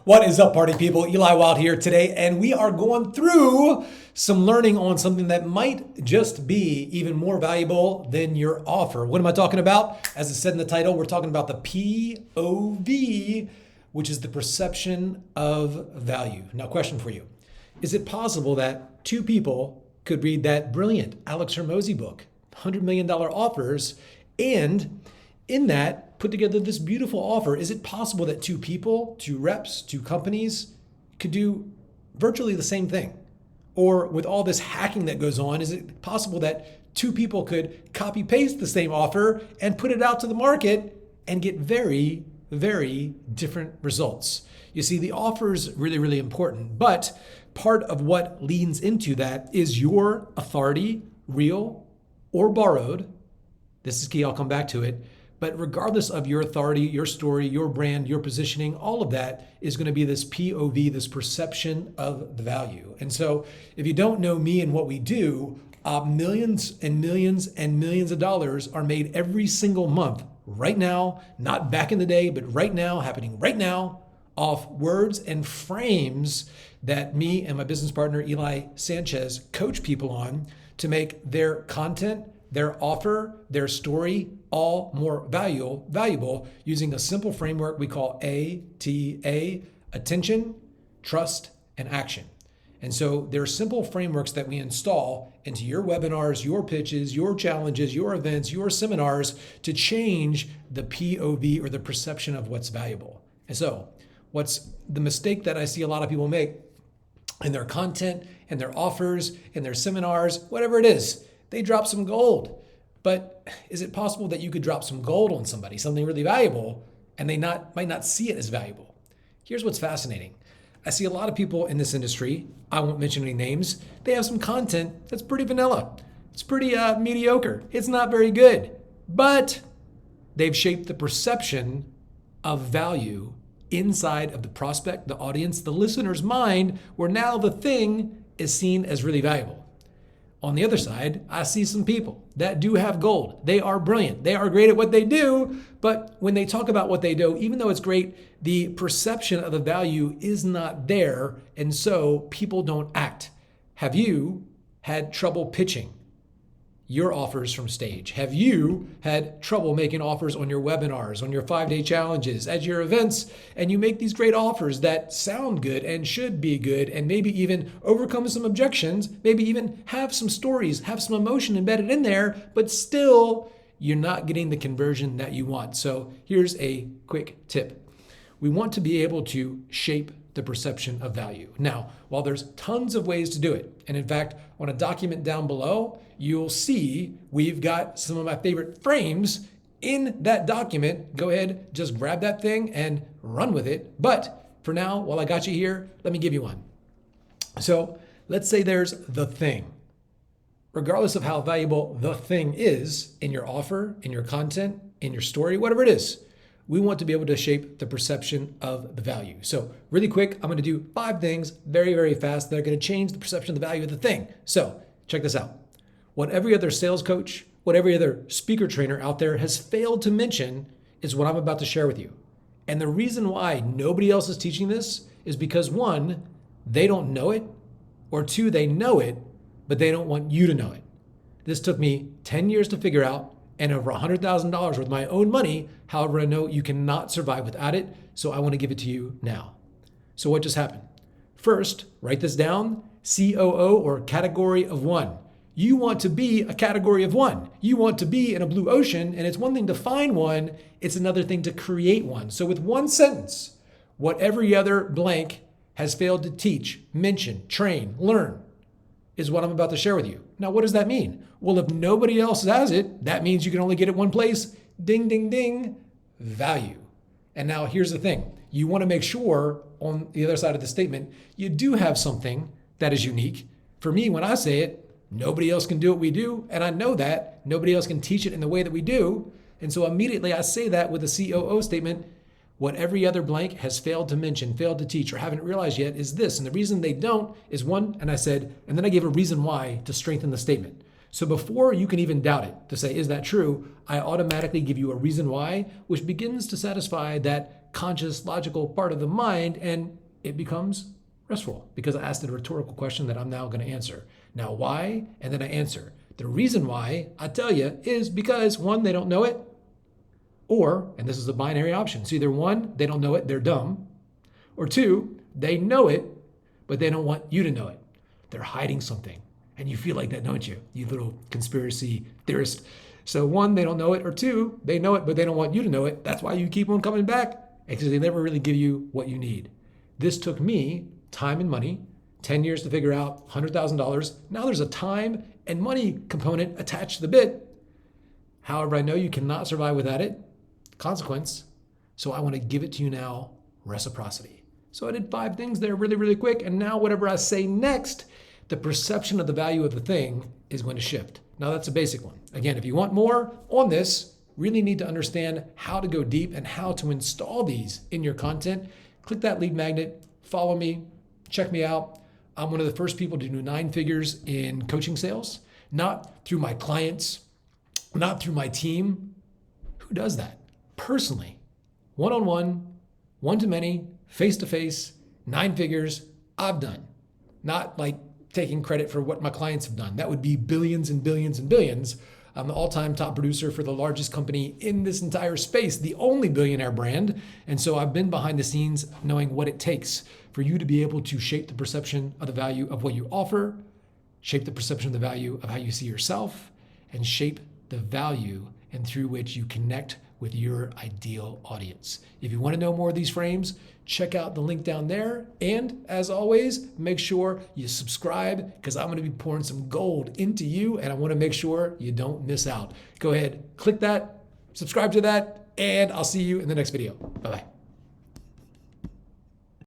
What is up, party people? Eli Wilde here today, and we are going through some learning on something that might just be even more valuable than your offer. What am I talking about? As it said in the title, we're talking about the POV, which is the perception of value. Now, question for you. Is it possible that two people could read that brilliant Alex Hormozi book, $100 million offers, and in that, put together this beautiful offer? Is it possible that two people, two reps, two companies could do virtually the same thing? Or with all this hacking that goes on, is it possible that two people could copy paste the same offer and put it out to the market and get very, very different results? You see, the offer is really, really important, but part of what leans into that is your authority, real or borrowed. This is key, I'll come back to it. But regardless of your authority, your story, your brand, your positioning, all of that is going to be this POV, this perception of the value. And so if you don't know me and what we do, millions and millions and millions of dollars are made every single month right now, not back in the day, but right now, happening right now, off words and frames that me and my business partner, Eli Sanchez, coach people on to make their content, their offer, their story, all more valuable using a simple framework we call ATA, attention, trust, and action. And so there are simple frameworks that we install into your webinars, your pitches, your challenges, your events, your seminars to change the POV or the perception of what's valuable. And so what's the mistake that I see a lot of people make in their content and their offers and their seminars, whatever it is, they drop some gold. But is it possible that you could drop some gold on somebody, something really valuable, and they might not see it as valuable? Here's what's fascinating. I see a lot of people in this industry, I won't mention any names, they have some content that's pretty vanilla. It's pretty mediocre. It's not very good. But they've shaped the perception of value inside of the prospect, the audience, the listener's mind, where now the thing is seen as really valuable. On the other side, I see some people that do have gold. They are brilliant. They are great at what they do, but when they talk about what they do, even though it's great, the perception of the value is not there, and so people don't act. Have you had trouble pitching your offers from stage? Have you had trouble making offers on your webinars, on your 5-day challenges, at your events, and you make these great offers that sound good and should be good and maybe even overcome some objections, maybe even have some stories, have some emotion embedded in there, but still you're not getting the conversion that you want? So here's a quick tip. We want to be able to shape the perception of value. Now, while there's tons of ways to do it, and in fact, on a document down below, you'll see we've got some of my favorite frames in that document. Go ahead, just grab that thing and run with it. But for now, while I got you here, let me give you one. So let's say there's the thing. Regardless of how valuable the thing is in your offer, in your content, in your story, whatever it is, we want to be able to shape the perception of the value. So really quick, I'm going to do 5 things very, very fast that are going to change the perception of the value of the thing. So check this out. What every other sales coach, what every other speaker trainer out there has failed to mention is what I'm about to share with you. And the reason why nobody else is teaching this is because 1, they don't know it, or 2, they know it, but they don't want you to know it. This took me 10 years to figure out, and over $100,000 with my own money. However, I know you cannot survive without it, so I want to give it to you now. So what just happened? First, write this down, COO, or category of 1. You want to be a category of 1. You want to be in a blue ocean, and it's one thing to find one, it's another thing to create one. So with one sentence, what every other blank has failed to teach, mention, train, learn, is what I'm about to share with you. Now, what does that mean? Well, if nobody else has it, that means you can only get it one place. Ding, ding, ding, value. And now here's the thing. You want to make sure on the other side of the statement, you do have something that is unique. For me, when I say it, nobody else can do what we do. And I know that nobody else can teach it in the way that we do. And so immediately I say that with the COO statement. What every other blank has failed to mention, failed to teach, or haven't realized yet is this. And the reason they don't is 1, and I said, and then I gave a reason why to strengthen the statement. So before you can even doubt it, to say, is that true? I automatically give you a reason why, which begins to satisfy that conscious, logical part of the mind, and it becomes restful because I asked a rhetorical question that I'm now going to answer. Now, why? And then I answer. The reason why, I tell you, is because one, they don't know it, or, and this is a binary option, so either one, they don't know it, they're dumb, or two, they know it, but they don't want you to know it. They're hiding something. And you feel like that, don't you? You little conspiracy theorist. So one, they don't know it, or two, they know it, but they don't want you to know it. That's why you keep on coming back, because they never really give you what you need. This took me time and money, 10 years to figure out, $100,000. Now there's a time and money component attached to the bit. However, I know you cannot survive without it. Consequence. So I want to give it to you now, reciprocity. So I did 5 things there really, really quick. And now whatever I say next, the perception of the value of the thing is going to shift. Now that's a basic one. Again, if you want more on this, really need to understand how to go deep and how to install these in your content, click that lead magnet, follow me, check me out. I'm one of the first people to do 9 figures in coaching sales, not through my clients, not through my team. Who does that? Personally, one-on-one, one-to-many, face-to-face, 9 figures, I've done. Not like taking credit for what my clients have done. That would be billions and billions and billions. I'm the all-time top producer for the largest company in this entire space, the only billionaire brand. And so I've been behind the scenes knowing what it takes for you to be able to shape the perception of the value of what you offer, shape the perception of the value of how you see yourself, and shape the value and through which you connect with your ideal audience. If you want to know more of these frames, check out the link down there. And as always, make sure you subscribe because I'm going to be pouring some gold into you and I want to make sure you don't miss out. Go ahead, click that, subscribe to that, and I'll see you in the next video. Bye-bye.